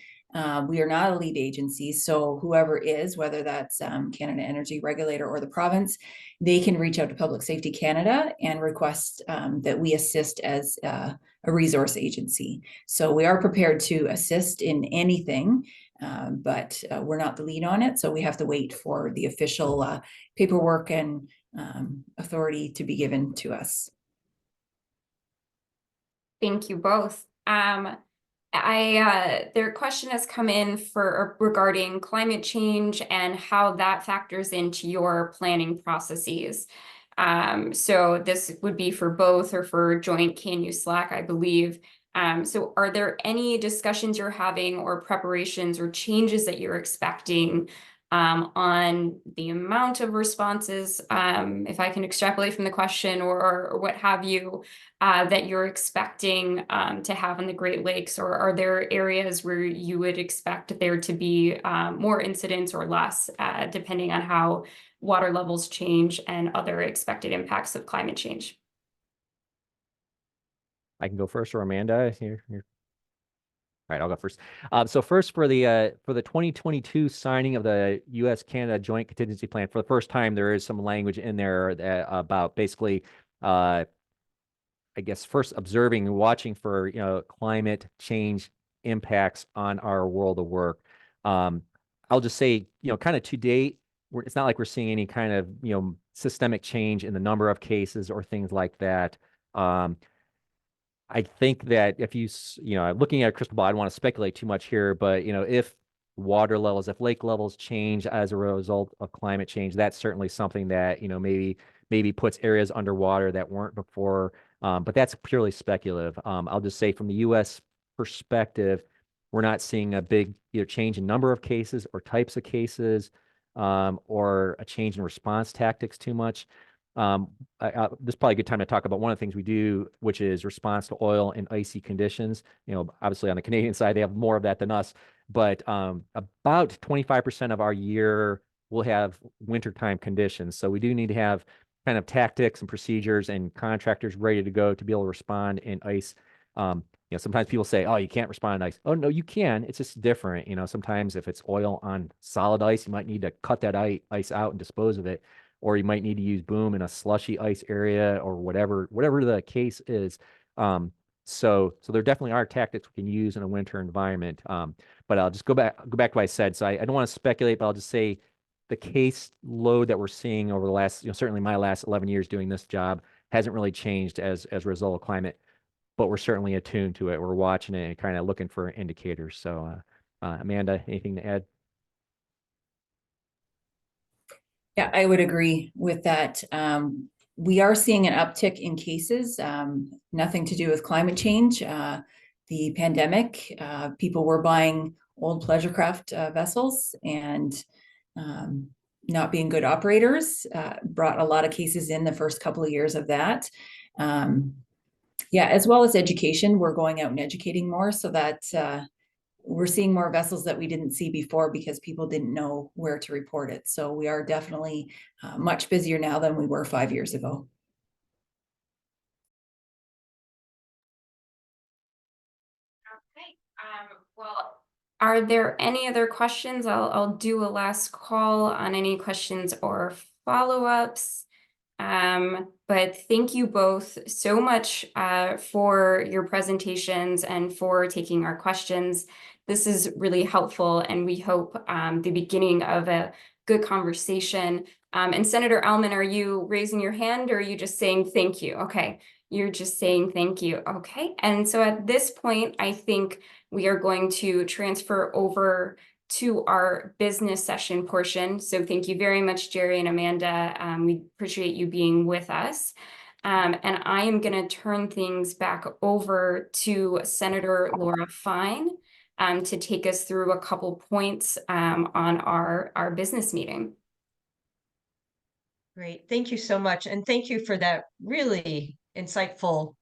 we are not a lead agency, so whoever is, whether that's Canada Energy Regulator or the province, they can reach out to Public Safety Canada and request that we assist as a resource agency. So we are prepared to assist in anything, but we're not the lead on it, so we have to wait for the official paperwork and authority to be given to us. Thank you both. Their question has come in regarding climate change and how that factors into your planning processes. So this would be for both, or for joint CANU/SLAC, I believe. So are there any discussions you're having, or preparations or changes that you're expecting on the amount of responses, if I can extrapolate from the question, or what have you, that you're expecting to have in the Great Lakes? Or are there areas where you would expect there to be more incidents or less, depending on how water levels change and other expected impacts of climate change? I can go first, or Amanda, here. All right, I'll go first. So first, for the 2022 signing of the U.S.-Canada Joint Contingency Plan, for the first time, there is some language in there that, about basically, I guess, first observing and watching for climate change impacts on our world of work. I'll just say, kind of to date, it's not like we're seeing any kind of systemic change in the number of cases or things like that. I think that if looking at a crystal ball, I don't want to speculate too much here, but if water levels, if lake levels change as a result of climate change, that's certainly something that maybe puts areas underwater that weren't before. But that's purely speculative. I'll just say, from the U.S. perspective, we're not seeing a big change in number of cases or types of cases, or a change in response tactics too much. This is probably a good time to talk about one of the things we do, which is response to oil and icy conditions. Obviously on the Canadian side, they have more of that than us, but about 25% of our year will have wintertime conditions. So we do need to have kind of tactics and procedures and contractors ready to go to be able to respond in ice. Sometimes people say, oh, you can't respond in ice. Oh, no, you can. It's just different. Sometimes if it's oil on solid ice, you might need to cut that ice out and dispose of it. Or you might need to use boom in a slushy ice area, or whatever the case is. So there definitely are tactics we can use in a winter environment. But I'll just go back to what I said. So I don't want to speculate, but I'll just say the case load that we're seeing over the last, certainly my last 11 years doing this job, hasn't really changed as a result of climate. but we're certainly attuned to it. We're watching it and kind of looking for indicators. So, Amanda, anything to add? Yeah, I would agree with that. We are seeing an uptick in cases, nothing to do with climate change. The pandemic, people were buying old pleasure craft vessels and not being good operators, brought a lot of cases in the first couple of years of that. Yeah, as well as education, we're going out and educating more so that we're seeing more vessels that we didn't see before because people didn't know where to report it. So we are definitely much busier now than we were 5 years ago. Okay. Well, are there any other questions? I'll do a last call on any questions or follow-ups. But thank you both so much for your presentations and for taking our questions. This is really helpful, and we hope the beginning of a good conversation. And Senator Ellman, are you raising your hand, or are you just saying thank you? Okay, you're just saying thank you. Okay, and so at this point, I think we are going to transfer over to our business session portion. So thank you very much, Jerry and Amanda. We appreciate you being with us. And I am going to turn things back over to Senator Laura Fine to take us through a couple points on our business meeting. Great. Thank you so much. And thank you for that really insightful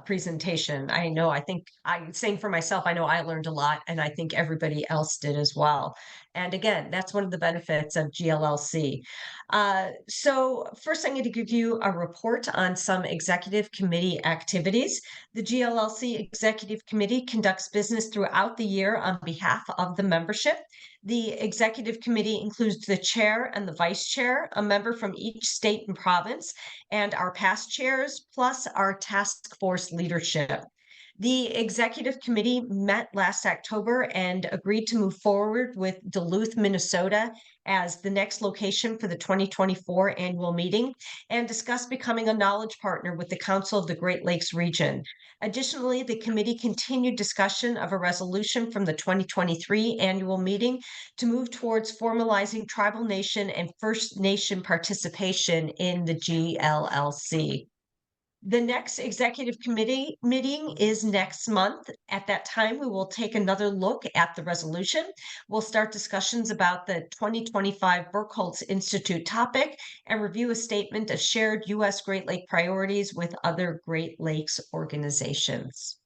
presentation. I think I'm saying for myself, I know I learned a lot, and I think everybody else did as well. And again, that's one of the benefits of GLLC. So first, I'm going to give you a report on some executive committee activities. The GLLC Executive Committee conducts business throughout the year on behalf of the membership. The executive committee includes the chair and the vice chair, a member from each state and province, and our past chairs, plus our task force leadership. The executive committee met last October and agreed to move forward with Duluth, Minnesota as the next location for the 2024 annual meeting and discussed becoming a knowledge partner with the Council of the Great Lakes region. Additionally, the committee continued discussion of a resolution from the 2023 annual meeting to move towards formalizing tribal nation and First Nation participation in the GLLC. The next executive committee meeting is next month. At that time, we will take another look at the resolution. We'll start discussions about the 2025 Burkholz Institute topic and review a statement of shared U.S. Great Lake priorities with other Great Lakes organizations.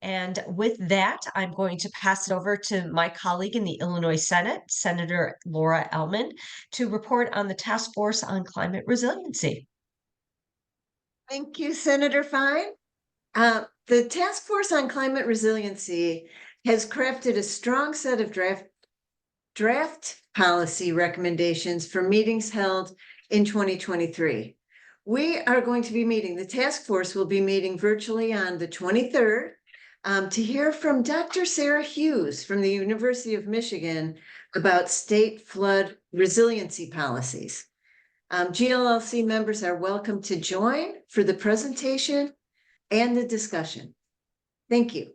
And with that, I'm going to pass it over to my colleague in the Illinois Senate, Senator Laura Ellman, to report on the Task Force on Climate Resiliency. Thank you, Senator Fine. The Task Force on Climate Resiliency has crafted a strong set of draft policy recommendations for meetings held in 2023. We are going to be meeting, the task force will be meeting virtually on the 23rd to hear from Dr. Sarah Hughes from the University of Michigan about state flood resiliency policies. GLLC members are welcome to join for the presentation and the discussion. Thank you.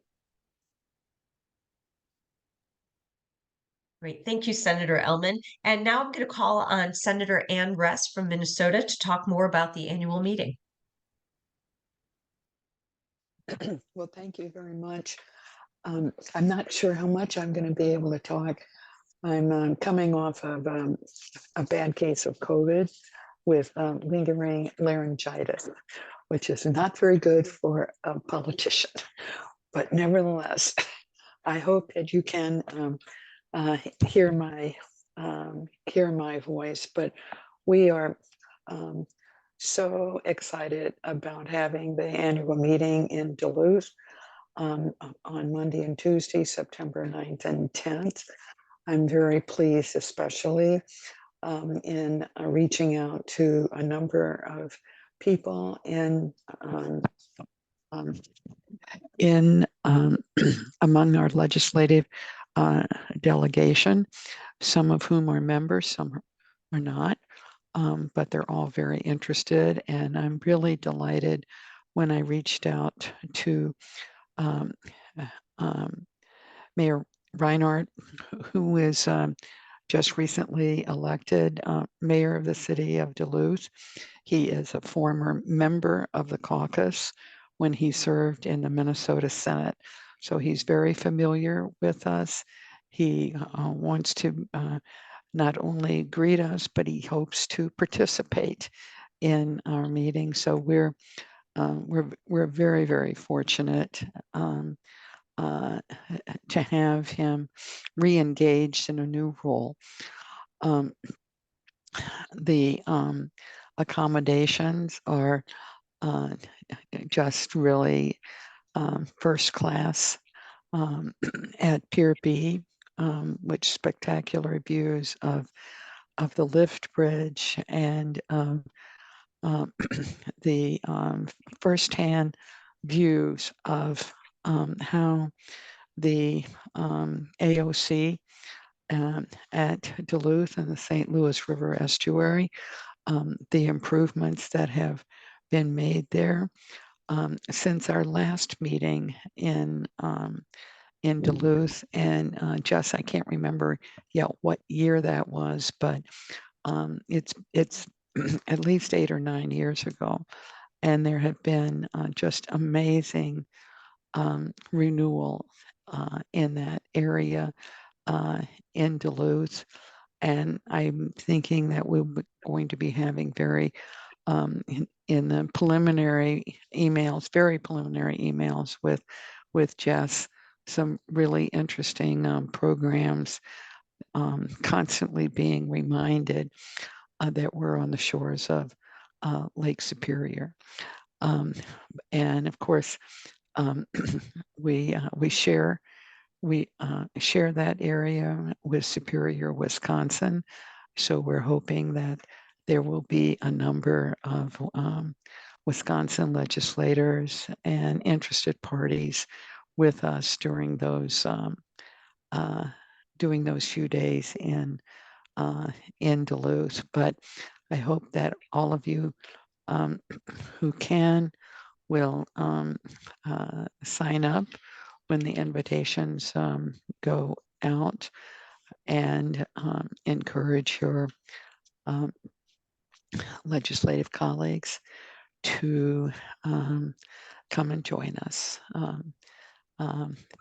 Great. Thank you, Senator Ellman. And now I'm going to call on Senator Ann Ress from Minnesota to talk more about the annual meeting. Well, thank you very much. I'm not sure how much I'm going to be able to talk. I'm coming off of a bad case of COVID with lingering laryngitis, which is not very good for a politician. But nevertheless, I hope that you can hear my voice. But we are so excited about having the annual meeting in Duluth on Monday and Tuesday, September 9th and 10th. I'm very pleased, especially in reaching out to a number of people among our legislative delegation, some of whom are members, some are not, but they're all very interested. And I'm really delighted when I reached out to um, Mayor Reinhardt, who is just recently elected mayor of the city of Duluth. He is a former member of the caucus when he served in the Minnesota Senate. So he's very familiar with us. He wants to not only greet us, but he hopes to participate in our meeting. So we're very, very fortunate to have him re-engaged in a new role. The accommodations are just really first class at Pier B, which spectacular views of the lift bridge and the firsthand views of how the AOC at Duluth and the St. Louis River Estuary, the improvements that have been made there since our last meeting in Duluth. And Jess, I can't remember yet what year that was, but it's at least 8 or 9 years ago. And there have been just amazing renewal in that area in Duluth. And I'm thinking that we're going to be having very, in the preliminary emails, very preliminary emails with Jess, some really interesting programs, constantly being reminded that we're on the shores of Lake Superior. And of course, we share that area with Superior, Wisconsin. So we're hoping that there will be a number of Wisconsin legislators and interested parties with us during those few days in Duluth. But I hope that all of you who can will sign up when the invitations go out, and encourage your legislative colleagues to come and join us.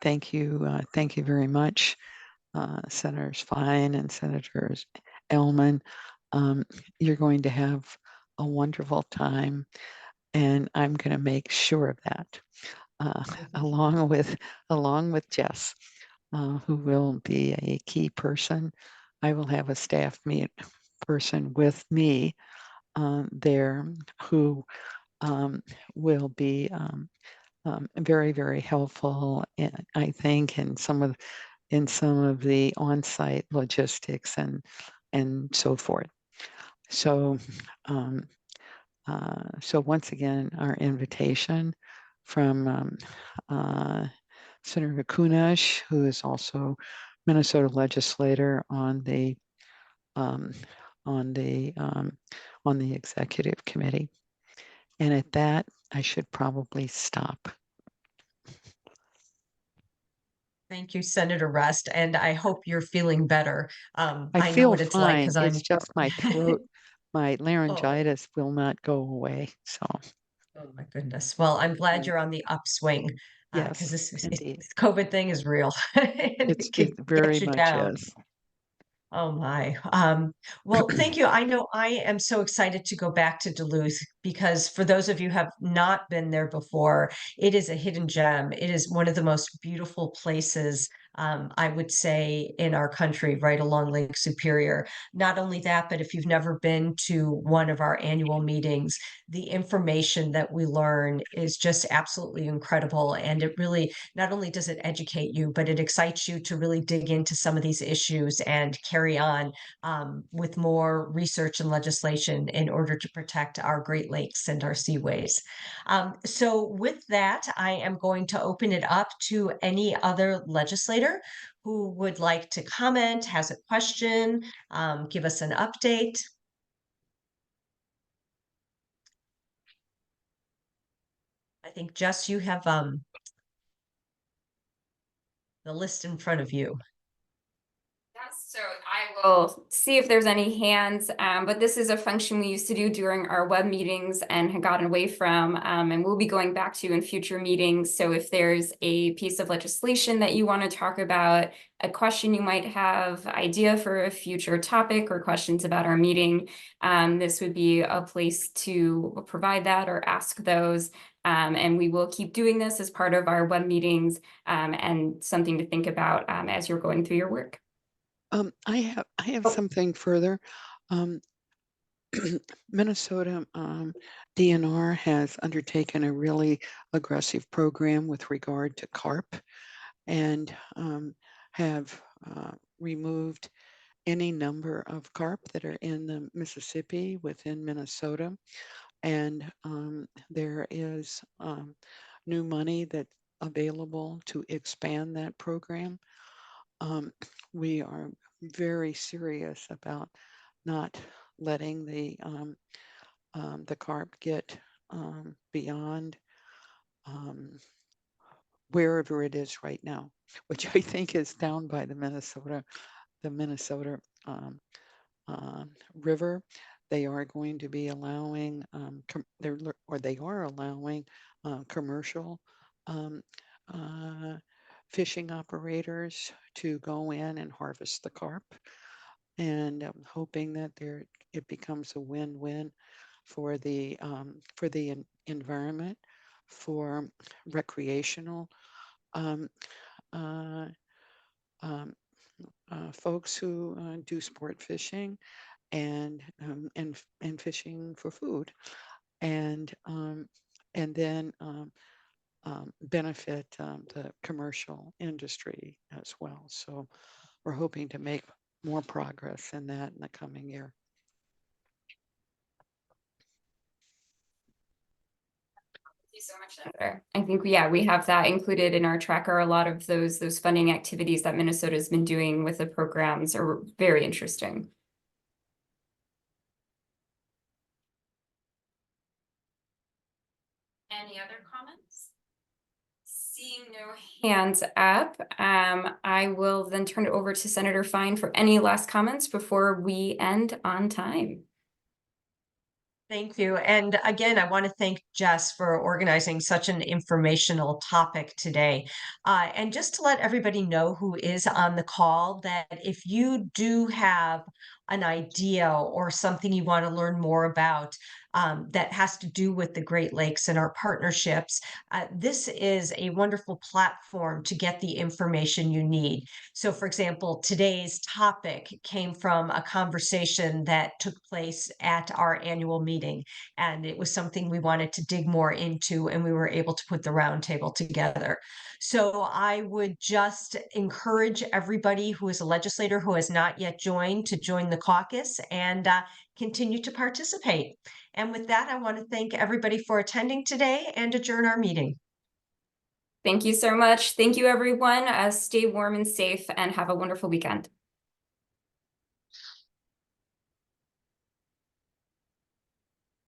Thank you very much, Senators Fine and Senators Ellman. You're going to have a wonderful time, and I'm going to make sure of that, along with Jess, who will be a key person. I will have a staff person with me there who will be very, very helpful, I think, in some of the on-site logistics and so forth. So once again, our invitation from Senator Kunesh, who is also Minnesota legislator on the executive committee. And at that, I should probably stop. Thank you, Senator Rust, and I hope you're feeling better. I know feel what it's like fine. because I'm It's just my throat, my laryngitis will not go away. So, oh my goodness. Well, I'm glad you're on the upswing because yes, indeed, this COVID thing is real and it can it get very you much down. is. Oh my. Well, thank you. I know I am so excited to go back to Duluth because for those of you who have not been there before, it is a hidden gem. It is one of the most beautiful places, I would say, in our country, right along Lake Superior. Not only that, but if you've never been to one of our annual meetings, the information that we learn is just absolutely incredible. And it really, not only does it educate you, but it excites you to really dig into some of these issues and carry on with more research and legislation in order to protect our Great Lakes and our seaways. So with that, I am going to open it up to any other legislator who would like to comment, has a question, give us an update. I think Jess, you have the list in front of you. Yes, so I will see if there's any hands, but this is a function we used to do during our web meetings and had gotten away from, and we'll be going back to in future meetings. So if there's a piece of legislation that you want to talk about, a question you might have, idea for a future topic or questions about our meeting, this would be a place to provide that or ask those. And we will keep doing this as part of our web meetings, and something to think about as you're going through your work. I have Oh. something further. Minnesota DNR has undertaken a really aggressive program with regard to carp and have removed any number of carp that are in the Mississippi within Minnesota. And there is new money that's available to expand that program. We are very serious about not letting the carp get beyond wherever it is right now, which I think is down by the Minnesota River. They are going to be allowing they are allowing commercial fishing operators to go in and harvest the carp, and I'm hoping that it becomes a win-win for the environment, for recreational folks who do sport fishing and fishing for food, and then benefit the commercial industry as well. So we're hoping to make more progress in that in the coming year. Thank you so much, Senator. I think, yeah, we have that included in our tracker. A lot of those funding activities that Minnesota has been doing with the programs are very interesting. Any other comments? Seeing no hands up, I will then turn it over to Senator Fine for any last comments before we end on time. Thank you. And again, I want to thank Jess for organizing such an informational topic today. And just to let everybody know who is on the call, that if you do have an idea or something you want to learn more about that has to do with the Great Lakes and our partnerships, this is a wonderful platform to get the information you need. So, for example, today's topic came from a conversation that took place at our annual meeting, and it was something we wanted to dig more into, and we were able to put the roundtable together. So I would just encourage everybody who is a legislator who has not yet joined to join the caucus and continue to participate. And with that, I want to thank everybody for attending today and adjourn our meeting. Thank you so much. Thank you, everyone. Stay warm and safe and have a wonderful weekend.